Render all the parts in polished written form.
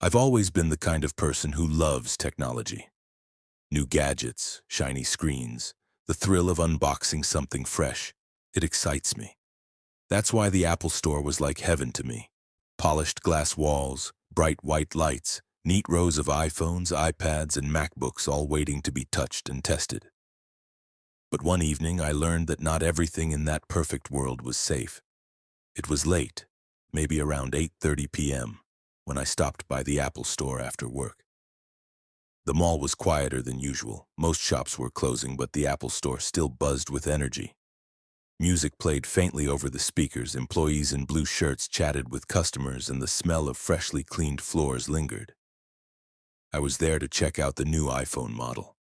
I've always been the kind of person who loves technology. New gadgets, shiny screens, the thrill of unboxing something fresh. It excites me. That's why the Apple Store was like heaven to me. Polished glass walls, bright white lights, neat rows of iPhones, iPads, and MacBooks all waiting to be touched and tested. But one evening I learned that not everything in that perfect world was safe. It was late, maybe around 8:30 p.m., when I stopped by the Apple Store after work. The mall was quieter than usual. Most shops were closing, but the Apple Store still buzzed with energy. Music played faintly over the speakers, employees in blue shirts chatted with customers, and the smell of freshly cleaned floors lingered. I was there to check out the new iPhone model.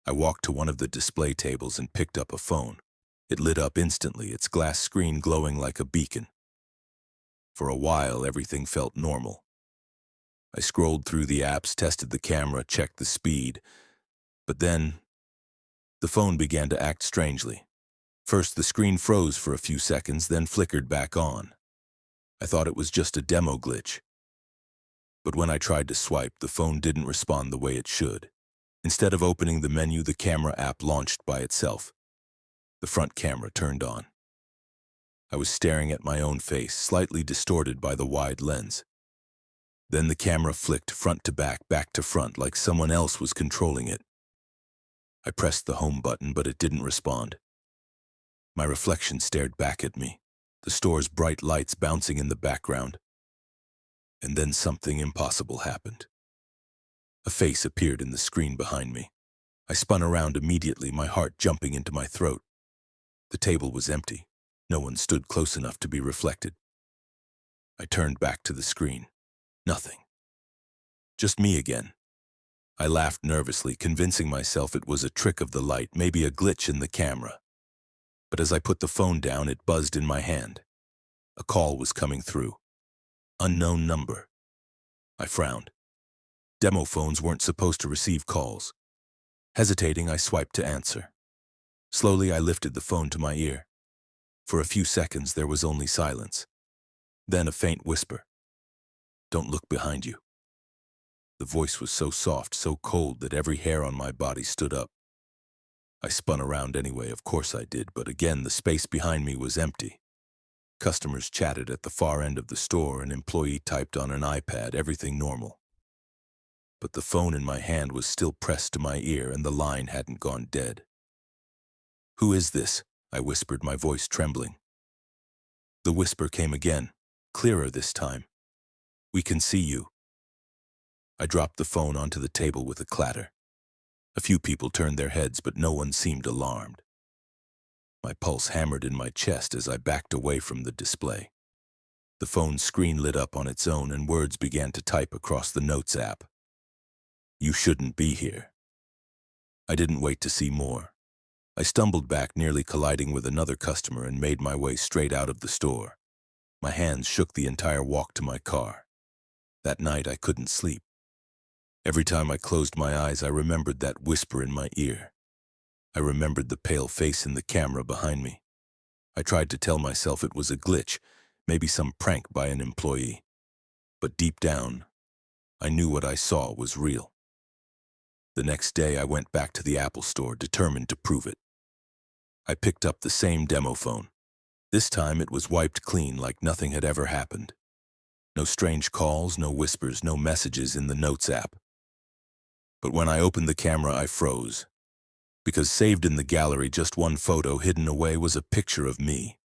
I walked to one of the display tables and picked up a phone. It lit up instantly, its glass screen glowing like a beacon. For a while, everything felt normal. I scrolled through the apps, tested the camera, checked the speed, but then the phone began to act strangely. First, the screen froze for a few seconds, then flickered back on. I thought it was just a demo glitch. But when I tried to swipe, the phone didn't respond the way it should. Instead of opening the menu, the camera app launched by itself. The front camera turned on. I was staring at my own face, slightly distorted by the wide lens. Then the camera flicked front to back, back to front, like someone else was controlling it. I pressed the home button, but it didn't respond. My reflection stared back at me, the store's bright lights bouncing in the background. And then something impossible happened. A face appeared in the screen behind me. I spun around immediately, my heart jumping into my throat. The table was empty. No one stood close enough to be reflected. I turned back to the screen. Nothing. Just me again. I laughed nervously, convincing myself it was a trick of the light, maybe a glitch in the camera. But as I put the phone down, it buzzed in my hand. A call was coming through. Unknown number. I frowned. Demo phones weren't supposed to receive calls. Hesitating, I swiped to answer. Slowly, I lifted the phone to my ear. For a few seconds, there was only silence. Then a faint whisper. "Don't look behind you." The voice was so soft, so cold that every hair on my body stood up. I spun around anyway, of course I did, but again the space behind me was empty. Customers chatted at the far end of the store, an employee typed on an iPad, everything normal. But the phone in my hand was still pressed to my ear, and the line hadn't gone dead. "Who is this?" I whispered, my voice trembling. The whisper came again, clearer this time. "We can see you." I dropped the phone onto the table with a clatter. A few people turned their heads, but no one seemed alarmed. My pulse hammered in my chest as I backed away from the display. The phone's screen lit up on its own, and words began to type across the Notes app. "You shouldn't be here." I didn't wait to see more. I stumbled back, nearly colliding with another customer, and made my way straight out of the store. My hands shook the entire walk to my car. That night I couldn't sleep. Every time I closed my eyes, I remembered that whisper in my ear. I remembered the pale face in the camera behind me. I tried to tell myself it was a glitch, maybe some prank by an employee. But deep down, I knew what I saw was real. The next day, I went back to the Apple Store, determined to prove it. I picked up the same demo phone. This time it was wiped clean, like nothing had ever happened. No strange calls, no whispers, no messages in the Notes app. But when I opened the camera, I froze. Because saved in the gallery, just one photo hidden away, was a picture of me,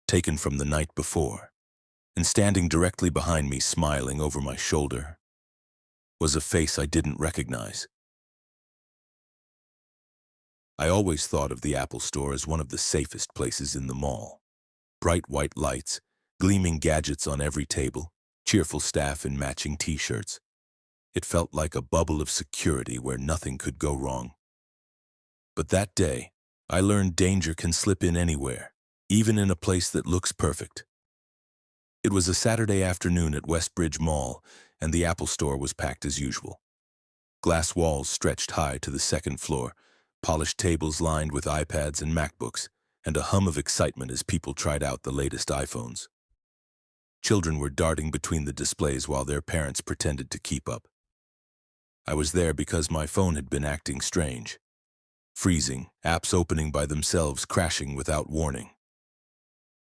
taken from the night before. And standing directly behind me, smiling over my shoulder, was a face I didn't recognize. I always thought of the Apple Store as one of the safest places in the mall. Bright white lights, gleaming gadgets on every table, cheerful staff in matching t-shirts. It felt like a bubble of security where nothing could go wrong. But that day, I learned danger can slip in anywhere, even in a place that looks perfect. It was a Saturday afternoon at Westbridge Mall, and the Apple Store was packed as usual. Glass walls stretched high to the second floor, polished tables lined with iPads and MacBooks, and a hum of excitement as people tried out the latest iPhones. Children were darting between the displays while their parents pretended to keep up. I was there because my phone had been acting strange. Freezing, apps opening by themselves, crashing without warning.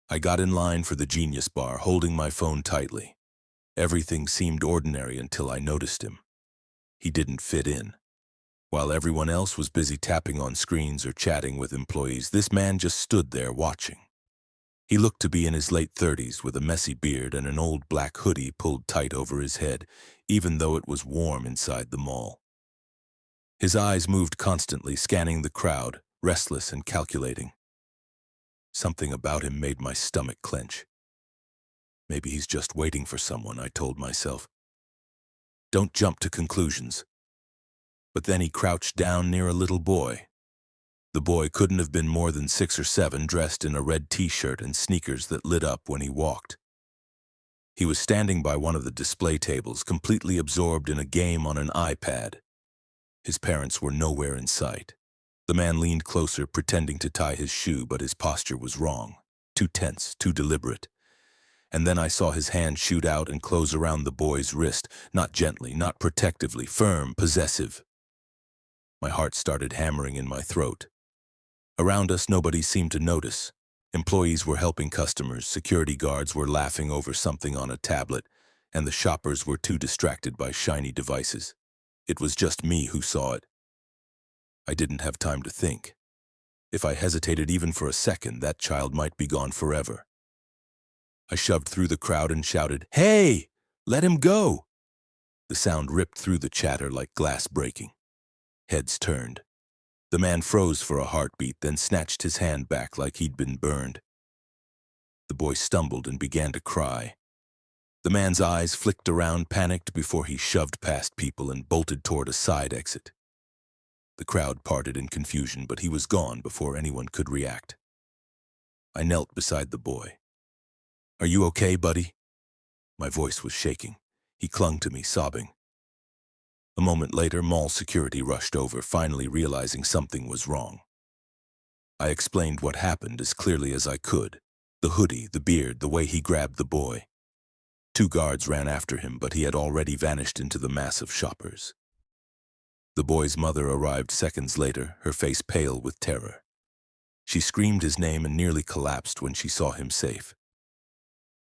I got in line for the Genius Bar, holding my phone tightly. Everything seemed ordinary until I noticed him. He didn't fit in. While everyone else was busy tapping on screens or chatting with employees, this man just stood there watching. He looked to be in his late 30s with a messy beard and an old black hoodie pulled tight over his head, even though it was warm inside the mall. His eyes moved constantly, scanning the crowd, restless and calculating. Something about him made my stomach clench. Maybe he's just waiting for someone, I told myself. Don't jump to conclusions. But then he crouched down near a little boy. The boy couldn't have been more than 6 or 7, dressed in a red t-shirt and sneakers that lit up when he walked. He was standing by one of the display tables, completely absorbed in a game on an iPad. His parents were nowhere in sight. The man leaned closer, pretending to tie his shoe, but his posture was wrong. Too tense, too deliberate. And then I saw his hand shoot out and close around the boy's wrist, not gently, not protectively, firm, possessive. My heart started hammering in my throat. Around us, nobody seemed to notice. Employees were helping customers, security guards were laughing over something on a tablet, and the shoppers were too distracted by shiny devices. It was just me who saw it. I didn't have time to think. If I hesitated even for a second, that child might be gone forever. I shoved through the crowd and shouted, "Hey! Let him go!" The sound ripped through the chatter like glass breaking. Heads turned. The man froze for a heartbeat, then snatched his hand back like he'd been burned. The boy stumbled and began to cry. The man's eyes flicked around, panicked, before he shoved past people and bolted toward a side exit. The crowd parted in confusion, but he was gone before anyone could react. I knelt beside the boy. "Are you okay, buddy?" My voice was shaking. He clung to me, sobbing. A moment later, mall security rushed over, finally realizing something was wrong. I explained what happened as clearly as I could. The hoodie, the beard, the way he grabbed the boy. 2 guards ran after him, but he had already vanished into the mass of shoppers. The boy's mother arrived seconds later, her face pale with terror. She screamed his name and nearly collapsed when she saw him safe.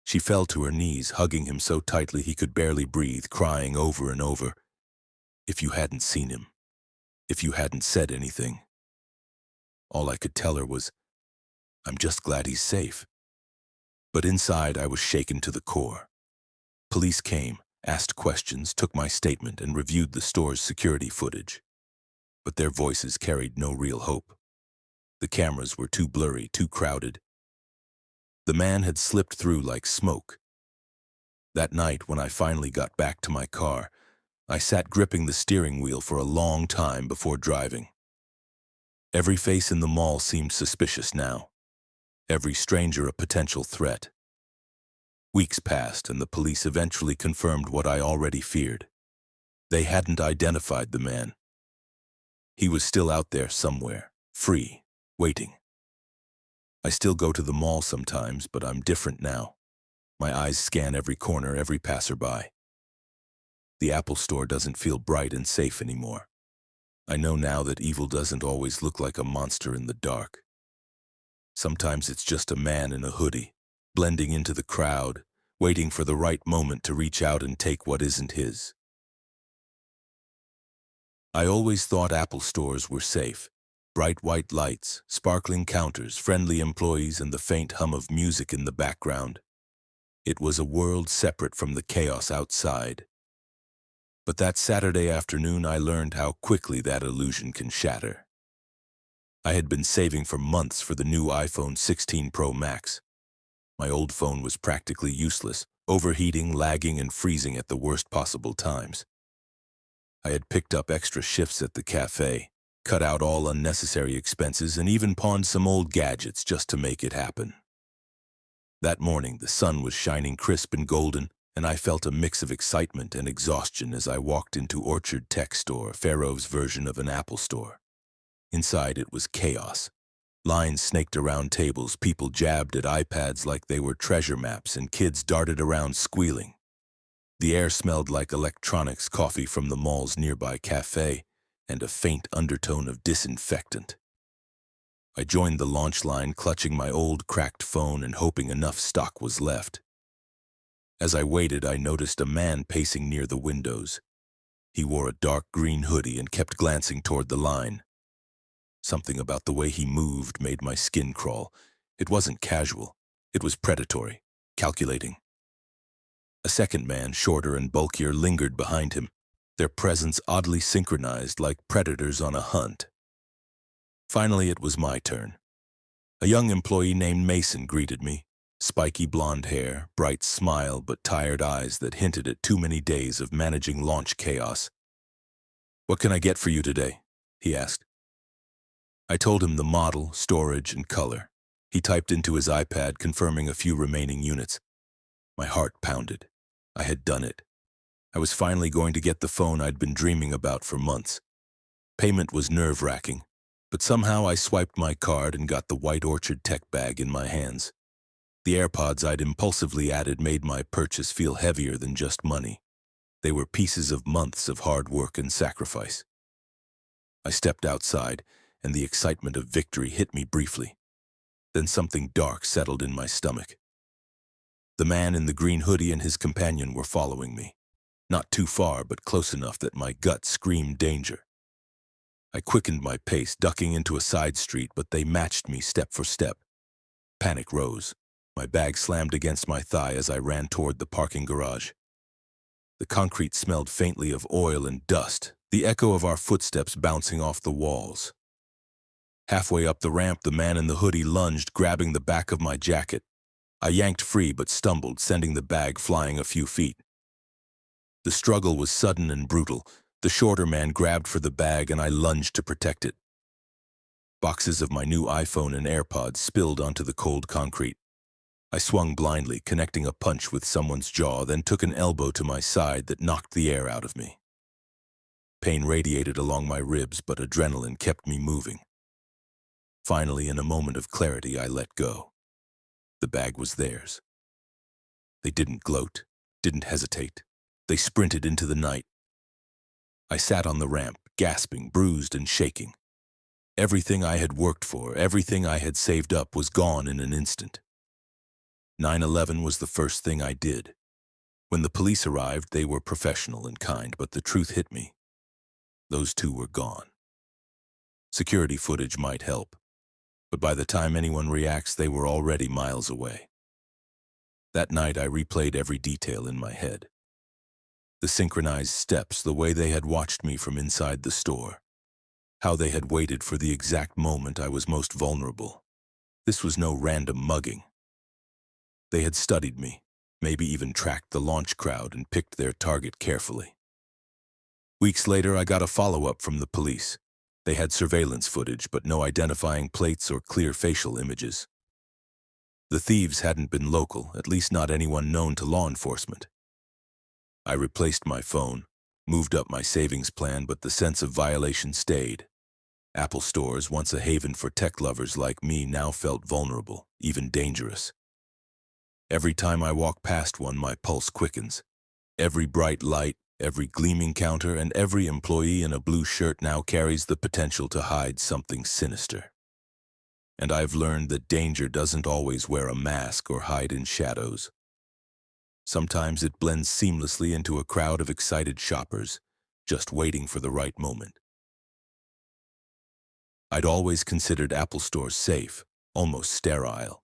She fell to her knees, hugging him so tightly he could barely breathe, crying over and over, "If you hadn't seen him, if you hadn't said anything." All I could tell her was, "I'm just glad he's safe." But inside, I was shaken to the core. Police came, asked questions, took my statement, and reviewed the store's security footage. But their voices carried no real hope. The cameras were too blurry, too crowded. The man had slipped through like smoke. That night, when I finally got back to my car, I sat gripping the steering wheel for a long time before driving. Every face in the mall seemed suspicious now. Every stranger a potential threat. Weeks passed, and the police eventually confirmed what I already feared. They hadn't identified the man. He was still out there somewhere, free, waiting. I still go to the mall sometimes, but I'm different now. My eyes scan every corner, every passerby. The Apple Store doesn't feel bright and safe anymore. I know now that evil doesn't always look like a monster in the dark. Sometimes it's just a man in a hoodie, blending into the crowd, waiting for the right moment to reach out and take what isn't his. I always thought Apple stores were safe. Bright white lights, sparkling counters, friendly employees, and the faint hum of music in the background. It was a world separate from the chaos outside. But that Saturday afternoon, I learned how quickly that illusion can shatter. I had been saving for months for the new iPhone 16 Pro Max. My old phone was practically useless, overheating, lagging, and freezing at the worst possible times. I had picked up extra shifts at the cafe, cut out all unnecessary expenses, and even pawned some old gadgets just to make it happen. That morning, the sun was shining crisp and golden, and I felt a mix of excitement and exhaustion as I walked into Orchard Tech Store, Pharaoh's version of an Apple store. Inside, it was chaos. Lines snaked around tables, people jabbed at iPads like they were treasure maps, and kids darted around squealing. The air smelled like electronics, coffee from the mall's nearby cafe, and a faint undertone of disinfectant. I joined the launch line, clutching my old cracked phone and hoping enough stock was left. As I waited, I noticed a man pacing near the windows. He wore a dark green hoodie and kept glancing toward the line. Something about the way he moved made my skin crawl. It wasn't casual. It was predatory, calculating. A second man, shorter and bulkier, lingered behind him, their presence oddly synchronized like predators on a hunt. Finally, it was my turn. A young employee named Mason greeted me. Spiky blonde hair, bright smile, but tired eyes that hinted at too many days of managing launch chaos. "What can I get for you today?" he asked. I told him the model, storage, and color. He typed into his iPad, confirming a few remaining units. My heart pounded. I had done it. I was finally going to get the phone I'd been dreaming about for months. Payment was nerve-wracking, but somehow I swiped my card and got the White Orchard tech bag in my hands. The AirPods I'd impulsively added made my purchase feel heavier than just money. They were pieces of months of hard work and sacrifice. I stepped outside, and the excitement of victory hit me briefly. Then something dark settled in my stomach. The man in the green hoodie and his companion were following me. Not too far, but close enough that my gut screamed danger. I quickened my pace, ducking into a side street, but they matched me step for step. Panic rose. My bag slammed against my thigh as I ran toward the parking garage. The concrete smelled faintly of oil and dust, the echo of our footsteps bouncing off the walls. Halfway up the ramp, the man in the hoodie lunged, grabbing the back of my jacket. I yanked free but stumbled, sending the bag flying a few feet. The struggle was sudden and brutal. The shorter man grabbed for the bag and I lunged to protect it. Boxes of my new iPhone and AirPods spilled onto the cold concrete. I swung blindly, connecting a punch with someone's jaw, then took an elbow to my side that knocked the air out of me. Pain radiated along my ribs, but adrenaline kept me moving. Finally, in a moment of clarity, I let go. The bag was theirs. They didn't gloat, didn't hesitate. They sprinted into the night. I sat on the ramp, gasping, bruised and shaking. Everything I had worked for, everything I had saved up was gone in an instant. 9/11 was the first thing I did. When the police arrived, they were professional and kind, but the truth hit me. Those two were gone. Security footage might help, but by the time anyone reacts, they were already miles away. That night, I replayed every detail in my head. The synchronized steps, the way they had watched me from inside the store, how they had waited for the exact moment I was most vulnerable. This was no random mugging. They had studied me, maybe even tracked the launch crowd and picked their target carefully. Weeks later, I got a follow-up from the police. They had surveillance footage, but no identifying plates or clear facial images. The thieves hadn't been local, at least not anyone known to law enforcement. I replaced my phone, moved up my savings plan, but the sense of violation stayed. Apple stores, once a haven for tech lovers like me, now felt vulnerable, even dangerous. Every time I walk past one, my pulse quickens. Every bright light, every gleaming counter, and every employee in a blue shirt now carries the potential to hide something sinister. And I've learned that danger doesn't always wear a mask or hide in shadows. Sometimes it blends seamlessly into a crowd of excited shoppers, just waiting for the right moment. I'd always considered Apple stores safe, almost sterile.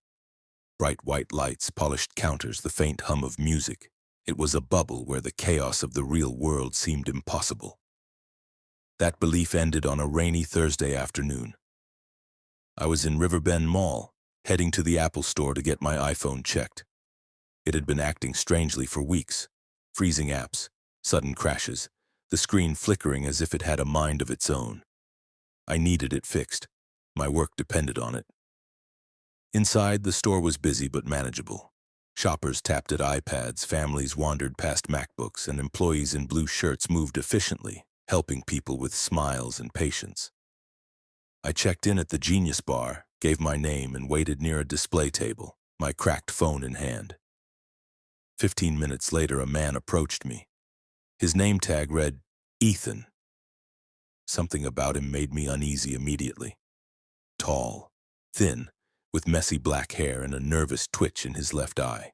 Bright white lights, polished counters, the faint hum of music. It was a bubble where the chaos of the real world seemed impossible. That belief ended on a rainy Thursday afternoon. I was in Riverbend Mall, heading to the Apple store to get my iPhone checked. It had been acting strangely for weeks. Freezing apps, sudden crashes, the screen flickering as if it had a mind of its own. I needed it fixed. My work depended on it. Inside, the store was busy but manageable. Shoppers tapped at iPads, families wandered past MacBooks, and employees in blue shirts moved efficiently, helping people with smiles and patience. I checked in at the Genius Bar, gave my name, and waited near a display table, my cracked phone in hand. 15 minutes later, a man approached me. His name tag read, Ethan. Something about him made me uneasy immediately. Tall, thin, with messy black hair and a nervous twitch in his left eye.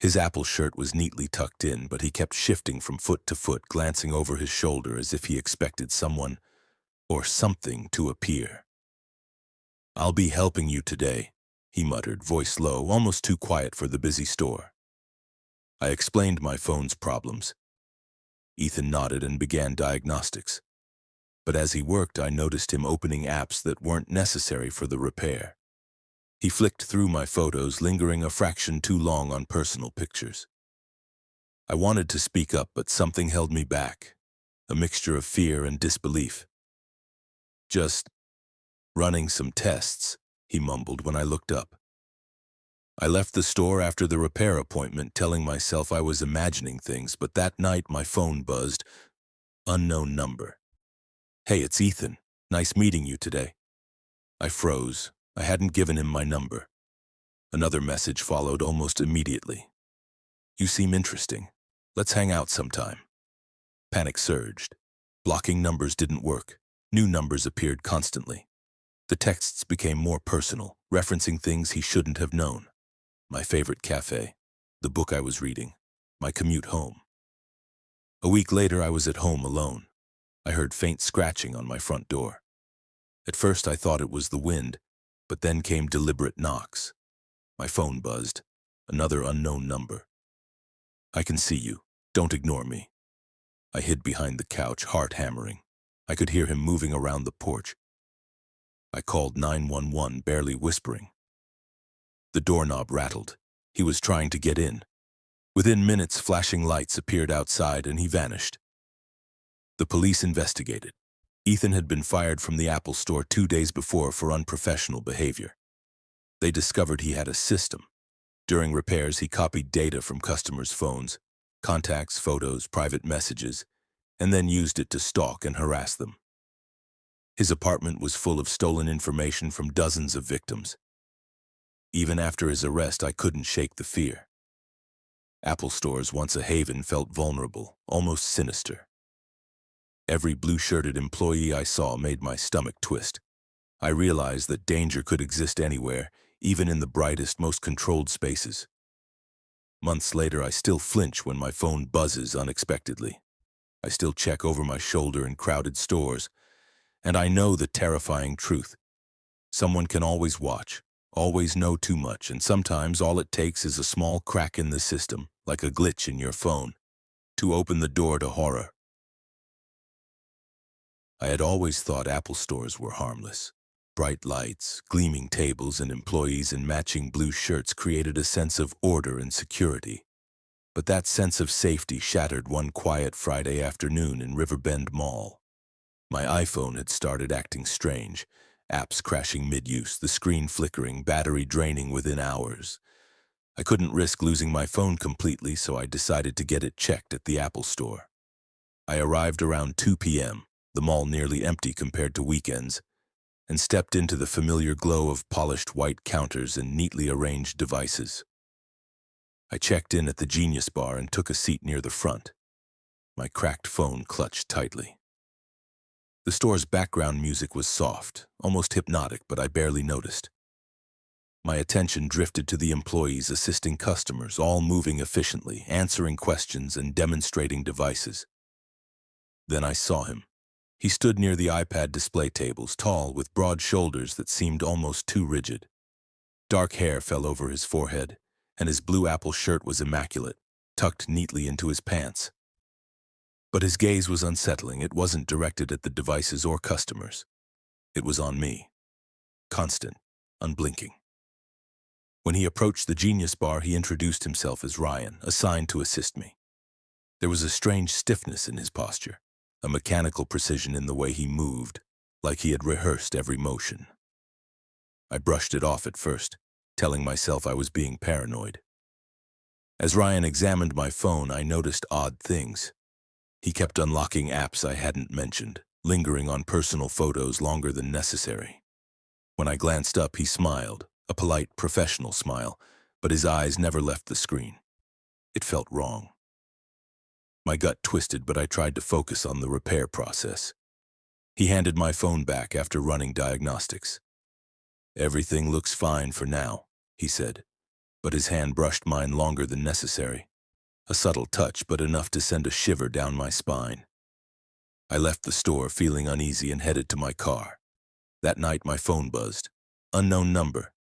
His Apple shirt was neatly tucked in, but he kept shifting from foot to foot, glancing over his shoulder as if he expected someone or something to appear. "I'll be helping you today," he muttered, voice low, almost too quiet for the busy store. I explained my phone's problems. Ethan nodded and began diagnostics. But as he worked, I noticed him opening apps that weren't necessary for the repair. He flicked through my photos, lingering a fraction too long on personal pictures. I wanted to speak up, but something held me back, a mixture of fear and disbelief. "Just running some tests," he mumbled when I looked up. I left the store after the repair appointment, telling myself I was imagining things, but that night my phone buzzed. Unknown number. "Hey, it's Ethan. Nice meeting you today." I froze. I hadn't given him my number. Another message followed almost immediately. "You seem interesting. Let's hang out sometime." Panic surged. Blocking numbers didn't work. New numbers appeared constantly. The texts became more personal, referencing things he shouldn't have known. My favorite cafe, the book I was reading, my commute home. A week later, I was at home alone. I heard faint scratching on my front door. At first, I thought it was the wind, but then came deliberate knocks. My phone buzzed. Another unknown number. "I can see you. Don't ignore me." I hid behind the couch, heart hammering. I could hear him moving around the porch. I called 911, barely whispering. The doorknob rattled. He was trying to get in. Within minutes, flashing lights appeared outside and he vanished. The police investigated. Ethan had been fired from the Apple store 2 days before for unprofessional behavior. They discovered he had a system. During repairs, he copied data from customers' phones, contacts, photos, private messages, and then used it to stalk and harass them. His apartment was full of stolen information from dozens of victims. Even after his arrest, I couldn't shake the fear. Apple stores, once a haven, felt vulnerable, almost sinister. Every blue-shirted employee I saw made my stomach twist. I realized that danger could exist anywhere, even in the brightest, most controlled spaces. Months later, I still flinch when my phone buzzes unexpectedly. I still check over my shoulder in crowded stores, and I know the terrifying truth. Someone can always watch, always know too much, and sometimes all it takes is a small crack in the system, like a glitch in your phone, to open the door to horror. I had always thought Apple stores were harmless. Bright lights, gleaming tables, and employees in matching blue shirts created a sense of order and security. But that sense of safety shattered one quiet Friday afternoon in Riverbend Mall. My iPhone had started acting strange, apps crashing mid-use, the screen flickering, battery draining within hours. I couldn't risk losing my phone completely, so I decided to get it checked at the Apple store. I arrived around 2 p.m., the mall nearly empty compared to weekends, and stepped into the familiar glow of polished white counters and neatly arranged devices. I checked in at the Genius Bar and took a seat near the front. My cracked phone clutched tightly. The store's background music was soft, almost hypnotic, but I barely noticed. My attention drifted to the employees assisting customers, all moving efficiently, answering questions and demonstrating devices. Then I saw him. He stood near the iPad display tables, tall, with broad shoulders that seemed almost too rigid. Dark hair fell over his forehead, and his blue Apple shirt was immaculate, tucked neatly into his pants. But his gaze was unsettling. It wasn't directed at the devices or customers. It was on me. Constant, unblinking. When he approached the Genius Bar, he introduced himself as Ryan, assigned to assist me. There was a strange stiffness in his posture, a mechanical precision in the way he moved, like he had rehearsed every motion. I brushed it off at first, telling myself I was being paranoid. As Ryan examined my phone, I noticed odd things. He kept unlocking apps I hadn't mentioned, lingering on personal photos longer than necessary. When I glanced up, he smiled, a polite, professional smile, but his eyes never left the screen. It felt wrong. My gut twisted, but I tried to focus on the repair process. He handed my phone back after running diagnostics. "Everything looks fine for now," he said, but his hand brushed mine longer than necessary. A subtle touch, but enough to send a shiver down my spine. I left the store feeling uneasy and headed to my car. That night my phone buzzed. Unknown number.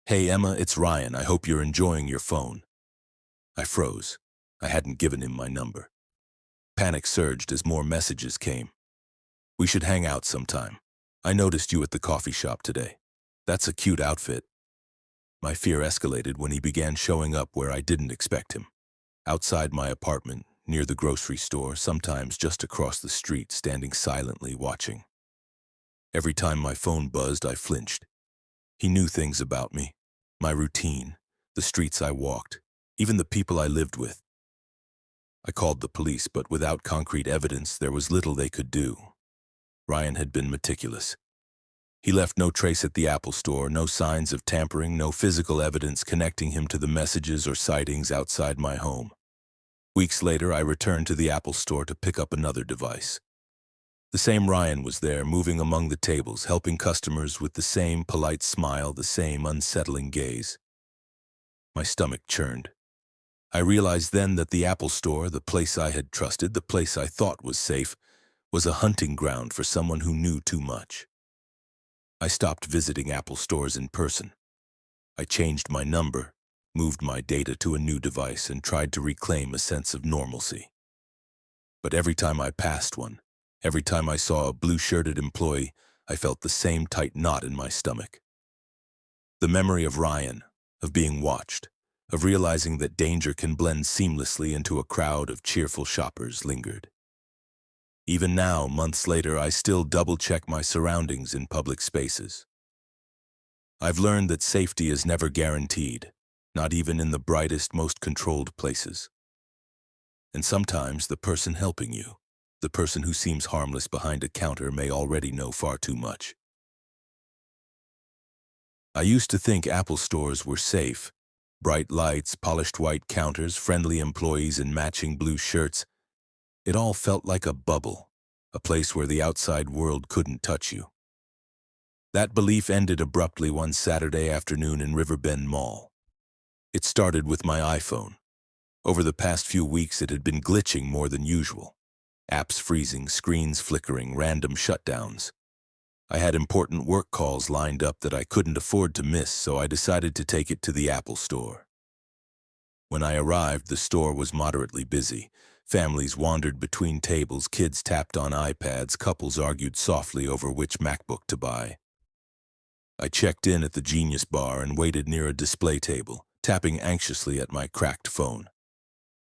"Hey Emma, it's Ryan. I hope you're enjoying your phone." I froze. I hadn't given him my number. Panic surged as more messages came. "We should hang out sometime. I noticed you at the coffee shop today. That's a cute outfit." My fear escalated when he began showing up where I didn't expect him. Outside my apartment, near the grocery store, sometimes just across the street, standing silently watching. Every time my phone buzzed, I flinched. He knew things about me, my routine, the streets I walked, even the people I lived with. I called the police, but without concrete evidence, there was little they could do. Ryan had been meticulous. He left no trace at the Apple store, no signs of tampering, no physical evidence connecting him to the messages or sightings outside my home. Weeks later, I returned to the Apple store to pick up another device. The same Ryan was there, moving among the tables, helping customers with the same polite smile, the same unsettling gaze. My stomach churned. I realized then that the Apple store, the place I had trusted, the place I thought was safe, was a hunting ground for someone who knew too much. I stopped visiting Apple stores in person. I changed my number, moved my data to a new device, and tried to reclaim a sense of normalcy. But every time I passed one, every time I saw a blue-shirted employee, I felt the same tight knot in my stomach. The memory of Ryan, of being watched, of realizing that danger can blend seamlessly into a crowd of cheerful shoppers lingered. Even now, months later, I still double-check my surroundings in public spaces. I've learned that safety is never guaranteed, not even in the brightest, most controlled places. And sometimes the person helping you, the person who seems harmless behind a counter, may already know far too much. I used to think Apple stores were safe. Bright lights, polished white counters, friendly employees in matching blue shirts. It all felt like a bubble, a place where the outside world couldn't touch you. That belief ended abruptly one Saturday afternoon in Riverbend Mall. It started with my iPhone. Over the past few weeks, it had been glitching more than usual. Apps freezing, screens flickering, random shutdowns. I had important work calls lined up that I couldn't afford to miss, so I decided to take it to the Apple store. When I arrived, the store was moderately busy. Families wandered between tables, kids tapped on iPads, couples argued softly over which MacBook to buy. I checked in at the Genius Bar and waited near a display table, tapping anxiously at my cracked phone.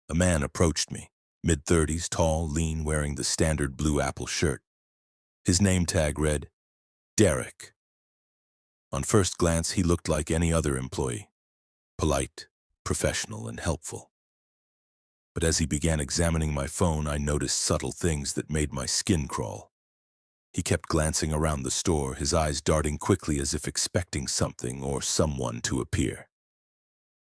A man approached me, mid-30s, tall, lean, wearing the standard blue Apple shirt. His name tag read, Derek. On first glance, he looked like any other employee, polite, professional, and helpful. But as he began examining my phone, I noticed subtle things that made my skin crawl. He kept glancing around the store, his eyes darting quickly as if expecting something or someone to appear.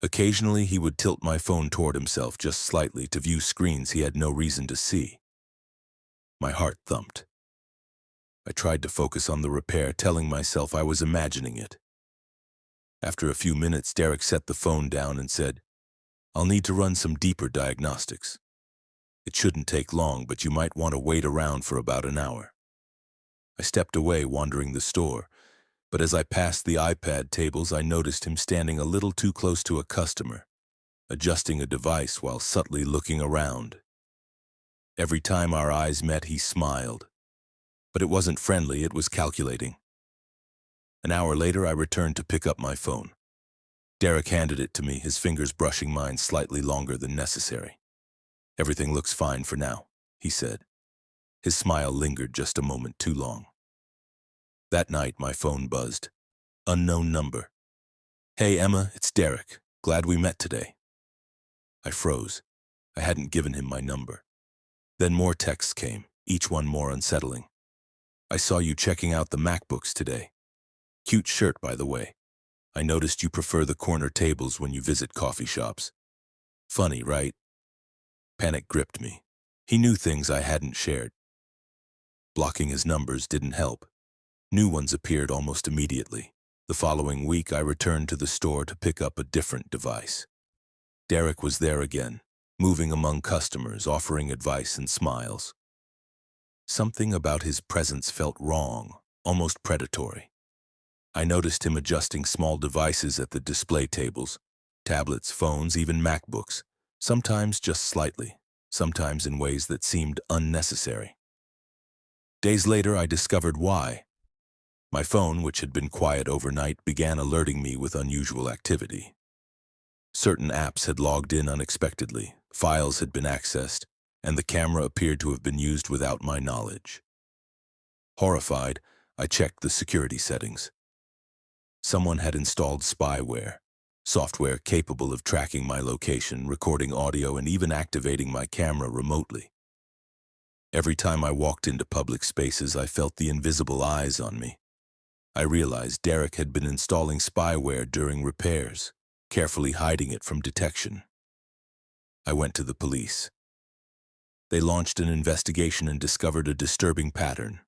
Occasionally, he would tilt my phone toward himself just slightly to view screens he had no reason to see. My heart thumped. I tried to focus on the repair, telling myself I was imagining it. After a few minutes, Derek set the phone down and said, "I'll need to run some deeper diagnostics. It shouldn't take long, but you might want to wait around for about an hour." I stepped away, wandering the store, but as I passed the iPad tables, I noticed him standing a little too close to a customer, adjusting a device while subtly looking around. Every time our eyes met, he smiled. But it wasn't friendly, it was calculating. An hour later, I returned to pick up my phone. Derek handed it to me, his fingers brushing mine slightly longer than necessary. "Everything looks fine for now," he said. His smile lingered just a moment too long. That night, my phone buzzed. Unknown number. "Hey, Emma, it's Derek. Glad we met today." I froze. I hadn't given him my number. Then more texts came, each one more unsettling. "I saw you checking out the MacBooks today." Cute shirt, by the way. I noticed you prefer the corner tables when you visit coffee shops. Funny, right? Panic gripped me. He knew things I hadn't shared. Blocking his numbers didn't help. New ones appeared almost immediately. The following week, I returned to the store to pick up a different device. Derek was there again, moving among customers, offering advice and smiles. Something about his presence felt wrong, almost predatory. I noticed him adjusting small devices at the display tables, tablets, phones, even MacBooks, sometimes just slightly, sometimes in ways that seemed unnecessary. Days later, I discovered why. My phone, which had been quiet overnight, began alerting me with unusual activity. Certain apps had logged in unexpectedly, files had been accessed, and the camera appeared to have been used without my knowledge. Horrified, I checked the security settings. Someone had installed spyware, software capable of tracking my location, recording audio, and even activating my camera remotely. Every time I walked into public spaces, I felt the invisible eyes on me. I realized Derek had been installing spyware during repairs, carefully hiding it from detection. I went to the police. They launched an investigation and discovered a disturbing pattern.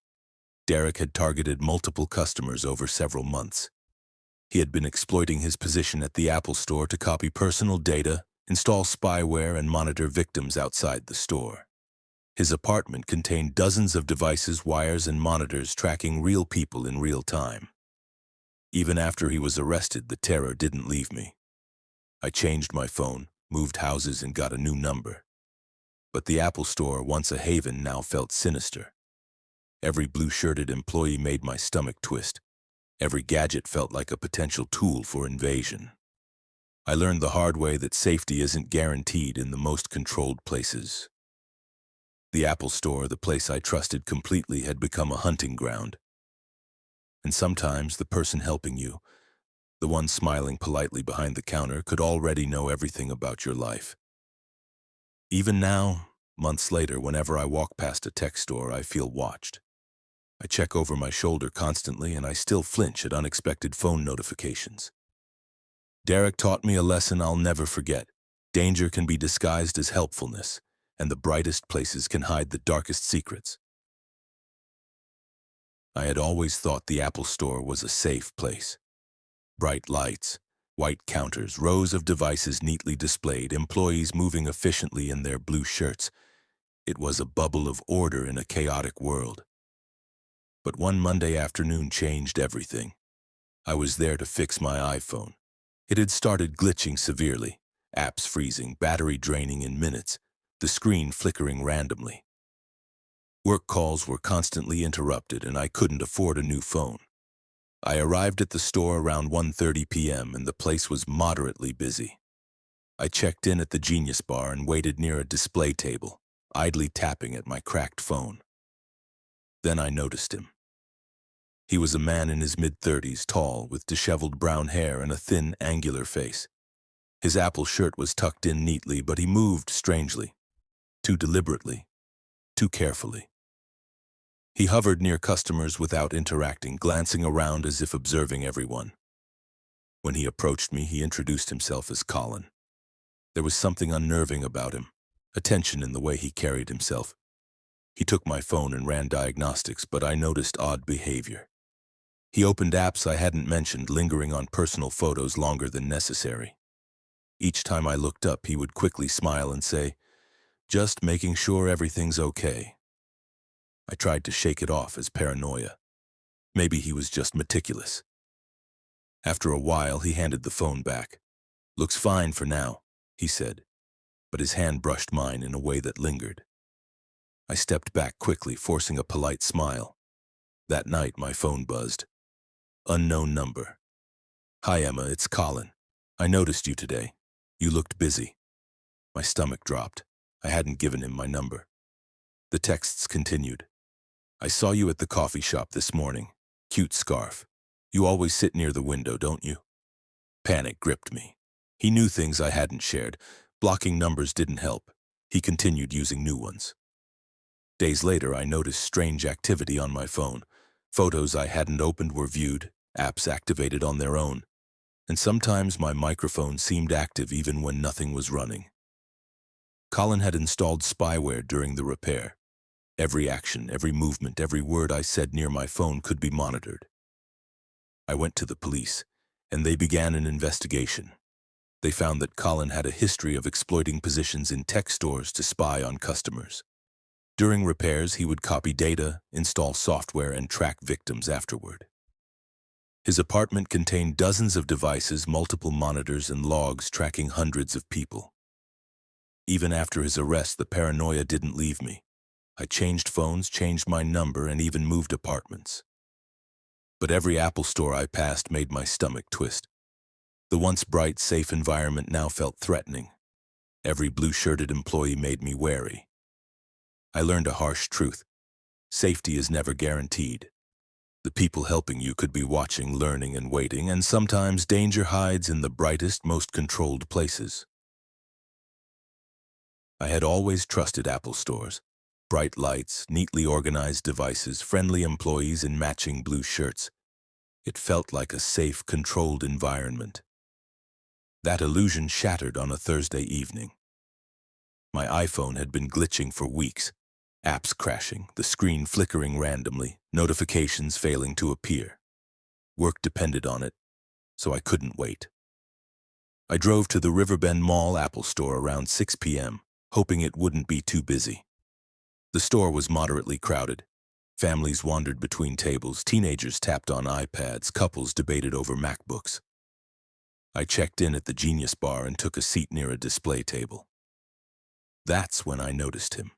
Derek had targeted multiple customers over several months. He had been exploiting his position at the Apple Store to copy personal data, install spyware, and monitor victims outside the store. His apartment contained dozens of devices, wires, and monitors tracking real people in real time. Even after he was arrested, the terror didn't leave me. I changed my phone, moved houses, and got a new number. But the Apple Store, once a haven, now felt sinister. Every blue-shirted employee made my stomach twist. Every gadget felt like a potential tool for invasion. I learned the hard way that safety isn't guaranteed in the most controlled places. The Apple Store, the place I trusted completely, had become a hunting ground. And sometimes the person helping you, the one smiling politely behind the counter, could already know everything about your life. Even now, months later, whenever I walk past a tech store, I feel watched. I check over my shoulder constantly, and I still flinch at unexpected phone notifications. Derek taught me a lesson I'll never forget. Danger can be disguised as helpfulness, and the brightest places can hide the darkest secrets. I had always thought the Apple Store was a safe place. Bright lights, white counters, rows of devices neatly displayed, employees moving efficiently in their blue shirts. It was a bubble of order in a chaotic world. But one Monday afternoon changed everything. I was there to fix my iPhone. It had started glitching severely, apps freezing, battery draining in minutes, the screen flickering randomly. Work calls were constantly interrupted, and I couldn't afford a new phone. I arrived at the store around 1:30 p.m., and the place was moderately busy. I checked in at the Genius Bar and waited near a display table, idly tapping at my cracked phone. Then I noticed him. He was a man in his mid-30s, tall, with disheveled brown hair and a thin, angular face. His Apple shirt was tucked in neatly, but he moved strangely, too deliberately, too carefully. He hovered near customers without interacting, glancing around as if observing everyone. When he approached me, he introduced himself as Colin. There was something unnerving about him, a tension in the way he carried himself. He took my phone and ran diagnostics, but I noticed odd behavior. He opened apps I hadn't mentioned, lingering on personal photos longer than necessary. Each time I looked up, he would quickly smile and say, "Just making sure everything's okay." I tried to shake it off as paranoia. Maybe he was just meticulous. After a while, he handed the phone back. "Looks fine for now," he said, but his hand brushed mine in a way that lingered. I stepped back quickly, forcing a polite smile. That night, my phone buzzed. Unknown number. "Hi, Emma, it's Colin. I noticed you today. You looked busy." My stomach dropped. I hadn't given him my number. The texts continued. "I saw you at the coffee shop this morning. Cute scarf. You always sit near the window, don't you?" Panic gripped me. He knew things I hadn't shared. Blocking numbers didn't help. He continued using new ones. Days later, I noticed strange activity on my phone. Photos I hadn't opened were viewed, apps activated on their own, and sometimes my microphone seemed active even when nothing was running. Colin had installed spyware during the repair. Every action, every movement, every word I said near my phone could be monitored. I went to the police, and they began an investigation. They found that Colin had a history of exploiting positions in tech stores to spy on customers. During repairs, he would copy data, install software, and track victims afterward. His apartment contained dozens of devices, multiple monitors, and logs tracking hundreds of people. Even after his arrest, the paranoia didn't leave me. I changed phones, changed my number, and even moved apartments. But every Apple store I passed made my stomach twist. The once bright, safe environment now felt threatening. Every blue-shirted employee made me wary. I learned a harsh truth. Safety is never guaranteed. The people helping you could be watching, learning, and waiting, and sometimes danger hides in the brightest, most controlled places. I had always trusted Apple stores. Bright lights, neatly organized devices, friendly employees in matching blue shirts. It felt like a safe, controlled environment. That illusion shattered on a Thursday evening. My iPhone had been glitching for weeks. Apps crashing, the screen flickering randomly, notifications failing to appear. Work depended on it, so I couldn't wait. I drove to the Riverbend Mall Apple store around 6 p.m., hoping it wouldn't be too busy. The store was moderately crowded. Families wandered between tables, teenagers tapped on iPads, couples debated over MacBooks. I checked in at the Genius Bar and took a seat near a display table. That's when I noticed him.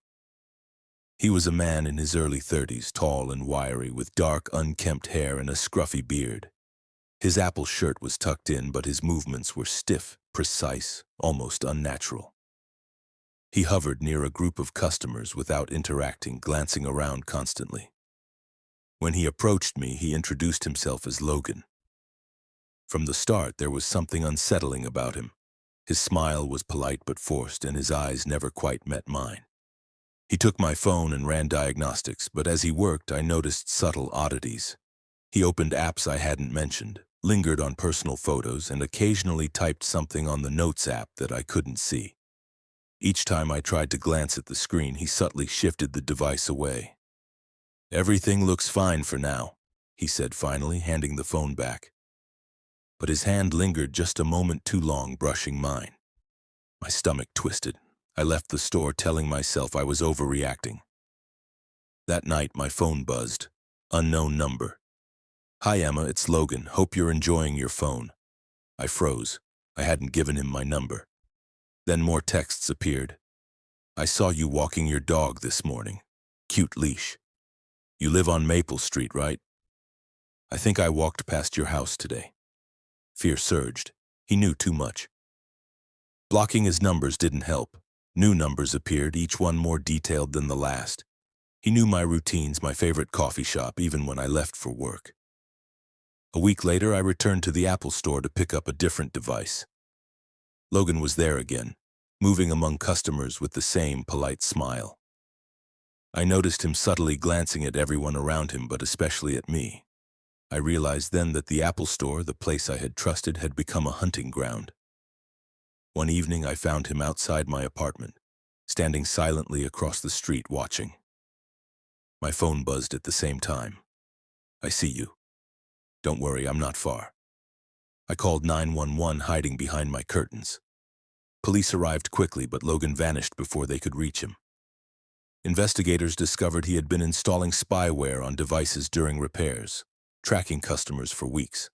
He was a man in his early 30s, tall and wiry, with dark, unkempt hair and a scruffy beard. His Apple shirt was tucked in, but his movements were stiff, precise, almost unnatural. He hovered near a group of customers without interacting, glancing around constantly. When he approached me, he introduced himself as Logan. From the start, there was something unsettling about him. His smile was polite but forced, and his eyes never quite met mine. He took my phone and ran diagnostics, but as he worked, I noticed subtle oddities. He opened apps I hadn't mentioned, lingered on personal photos, and occasionally typed something on the Notes app that I couldn't see. Each time I tried to glance at the screen, he subtly shifted the device away. "Everything looks fine for now," he said finally, handing the phone back. But his hand lingered just a moment too long, brushing mine. My stomach twisted. I left the store telling myself I was overreacting. That night, my phone buzzed. Unknown number. "Hi, Emma, it's Logan. Hope you're enjoying your phone." I froze. I hadn't given him my number. Then more texts appeared. "I saw you walking your dog this morning. Cute leash. You live on Maple Street, right? I think I walked past your house today." Fear surged. He knew too much. Blocking his numbers didn't help. New numbers appeared, each one more detailed than the last. He knew my routines, my favorite coffee shop, even when I left for work. A week later, I returned to the Apple store to pick up a different device. Logan was there again, moving among customers with the same polite smile. I noticed him subtly glancing at everyone around him, but especially at me. I realized then that the Apple store, the place I had trusted, had become a hunting ground. One evening, I found him outside my apartment, standing silently across the street watching. My phone buzzed at the same time. "I see you. Don't worry, I'm not far." I called 911, hiding behind my curtains. Police arrived quickly, but Logan vanished before they could reach him. Investigators discovered he had been installing spyware on devices during repairs, tracking customers for weeks.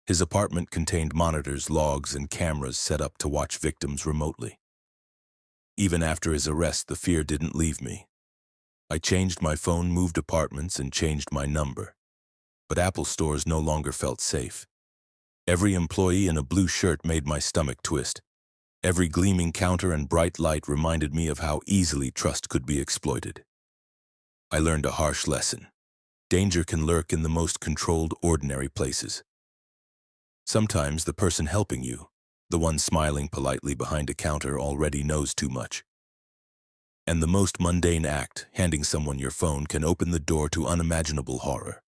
His apartment contained monitors, logs, and cameras set up to watch victims remotely. Even after his arrest, the fear didn't leave me. I changed my phone, moved apartments, and changed my number. But Apple stores no longer felt safe. Every employee in a blue shirt made my stomach twist. Every gleaming counter and bright light reminded me of how easily trust could be exploited. I learned a harsh lesson. Danger can lurk in the most controlled, ordinary places. Sometimes the person helping you, the one smiling politely behind a counter, already knows too much. And the most mundane act, handing someone your phone, can open the door to unimaginable horror.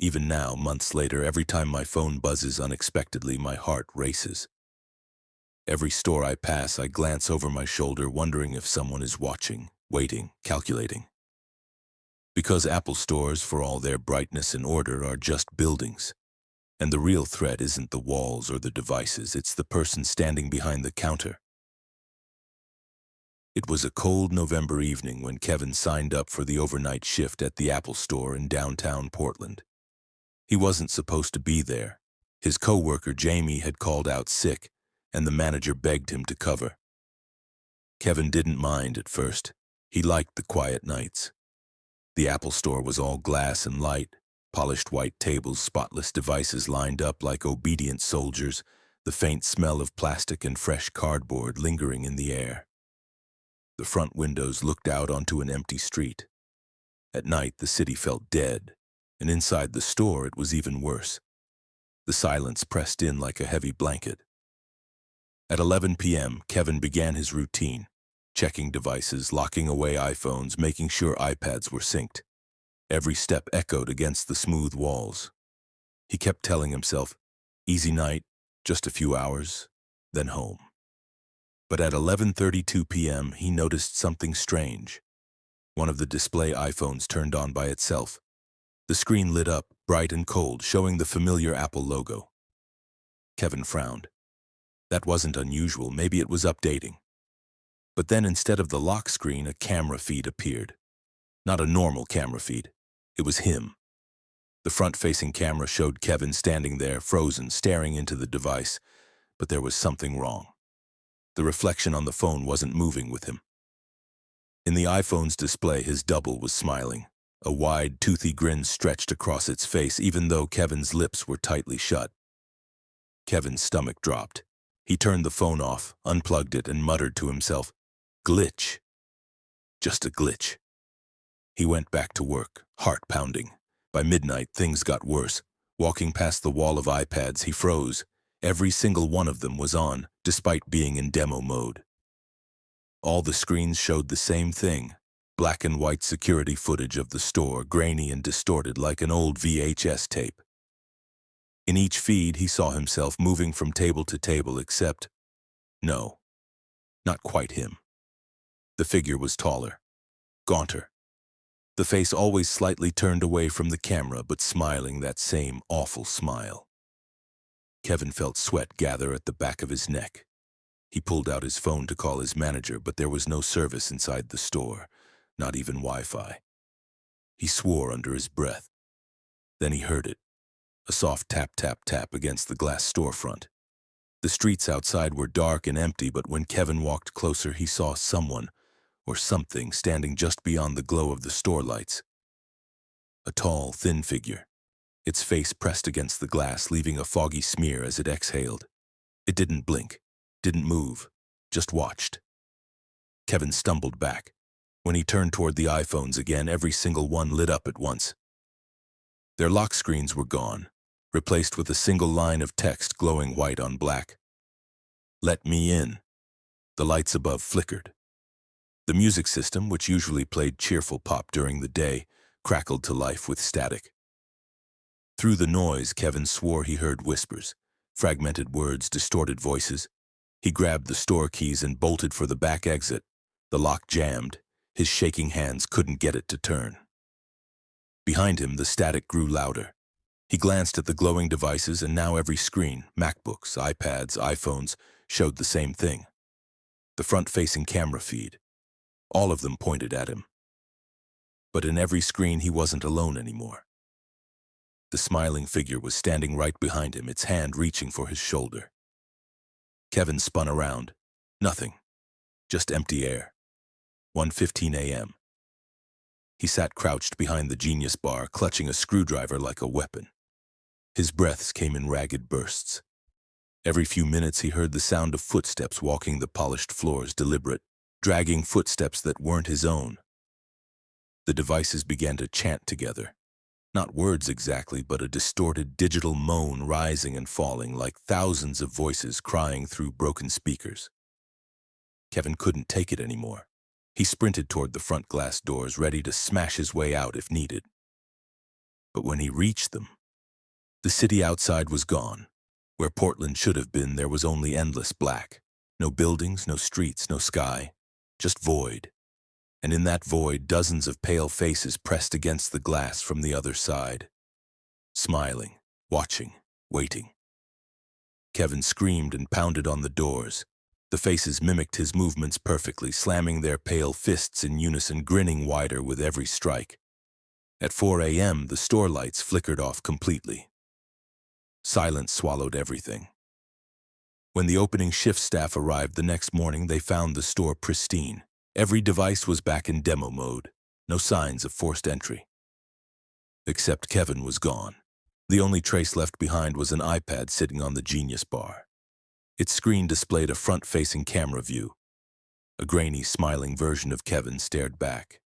Even now, months later, every time my phone buzzes unexpectedly, my heart races. Every store I pass, I glance over my shoulder, wondering if someone is watching, waiting, calculating. Because Apple stores, for all their brightness and order, are just buildings. And the real threat isn't the walls or the devices, it's the person standing behind the counter. It was a cold November evening when Kevin signed up for the overnight shift at the Apple store in downtown Portland. He wasn't supposed to be there. His coworker Jamie had called out sick, and the manager begged him to cover. Kevin didn't mind at first. He liked the quiet nights. The Apple store was all glass and light, polished white tables, spotless devices lined up like obedient soldiers, the faint smell of plastic and fresh cardboard lingering in the air. The front windows looked out onto an empty street. At night, the city felt dead, and inside the store it was even worse. The silence pressed in like a heavy blanket. At 11 p.m., Kevin began his routine, checking devices, locking away iPhones, making sure iPads were synced. Every step echoed against the smooth walls. He kept telling himself, easy night, just a few hours, then home. But at 11:32 p.m., he noticed something strange. One of the display iPhones turned on by itself. The screen lit up, bright and cold, showing the familiar Apple logo. Kevin frowned. That wasn't unusual, maybe it was updating. But then instead of the lock screen, a camera feed appeared. Not a normal camera feed. It was him. The front-facing camera showed Kevin standing there, frozen, staring into the device. But there was something wrong. The reflection on the phone wasn't moving with him. In the iPhone's display, his double was smiling. A wide, toothy grin stretched across its face, even though Kevin's lips were tightly shut. Kevin's stomach dropped. He turned the phone off, unplugged it, and muttered to himself, "Glitch. Just a glitch." He went back to work, heart pounding. By midnight, things got worse. Walking past the wall of iPads, he froze. Every single one of them was on, despite being in demo mode. All the screens showed the same thing, black and white security footage of the store, grainy and distorted like an old VHS tape. In each feed, he saw himself moving from table to table, except, no, not quite him. The figure was taller, gaunter. The face always slightly turned away from the camera, but smiling that same awful smile. Kevin felt sweat gather at the back of his neck. He pulled out his phone to call his manager, but there was no service inside the store, not even Wi-Fi. He swore under his breath. Then he heard it, a soft tap, tap, tap against the glass storefront. The streets outside were dark and empty, but when Kevin walked closer, he saw someone, or something, standing just beyond the glow of the store lights. A tall, thin figure. Its face pressed against the glass, leaving a foggy smear as it exhaled. It didn't blink, didn't move, just watched. Kevin stumbled back. When he turned toward the iPhones again, every single one lit up at once. Their lock screens were gone, replaced with a single line of text glowing white on black. "Let me in." The lights above flickered. The music system, which usually played cheerful pop during the day, crackled to life with static. Through the noise, Kevin swore he heard whispers, fragmented words, distorted voices. He grabbed the store keys and bolted for the back exit. The lock jammed. His shaking hands couldn't get it to turn. Behind him, the static grew louder. He glanced at the glowing devices, and now every screen, MacBooks, iPads, iPhones, showed the same thing. The front-facing camera feed. All of them pointed at him. But in every screen, he wasn't alone anymore. The smiling figure was standing right behind him, its hand reaching for his shoulder. Kevin spun around. Nothing. Just empty air. 1:15 a.m. He sat crouched behind the Genius bar, clutching a screwdriver like a weapon. His breaths came in ragged bursts. Every few minutes he heard the sound of footsteps walking the polished floors, deliberate, dragging footsteps that weren't his own. The devices began to chant together. Not words exactly, but a distorted digital moan rising and falling like thousands of voices crying through broken speakers. Kevin couldn't take it anymore. He sprinted toward the front glass doors, ready to smash his way out if needed. But when he reached them, the city outside was gone. Where Portland should have been, there was only endless black. No buildings, no streets, no sky, just void. And in that void, dozens of pale faces pressed against the glass from the other side. Smiling, watching, waiting. Kevin screamed and pounded on the doors. The faces mimicked his movements perfectly, slamming their pale fists in unison, grinning wider with every strike. At 4 a.m., the store lights flickered off completely. Silence swallowed everything. When the opening shift staff arrived the next morning, they found the store pristine. Every device was back in demo mode. No signs of forced entry. Except Kevin was gone. The only trace left behind was an iPad sitting on the Genius bar. Its screen displayed a front-facing camera view. A grainy, smiling version of Kevin stared back.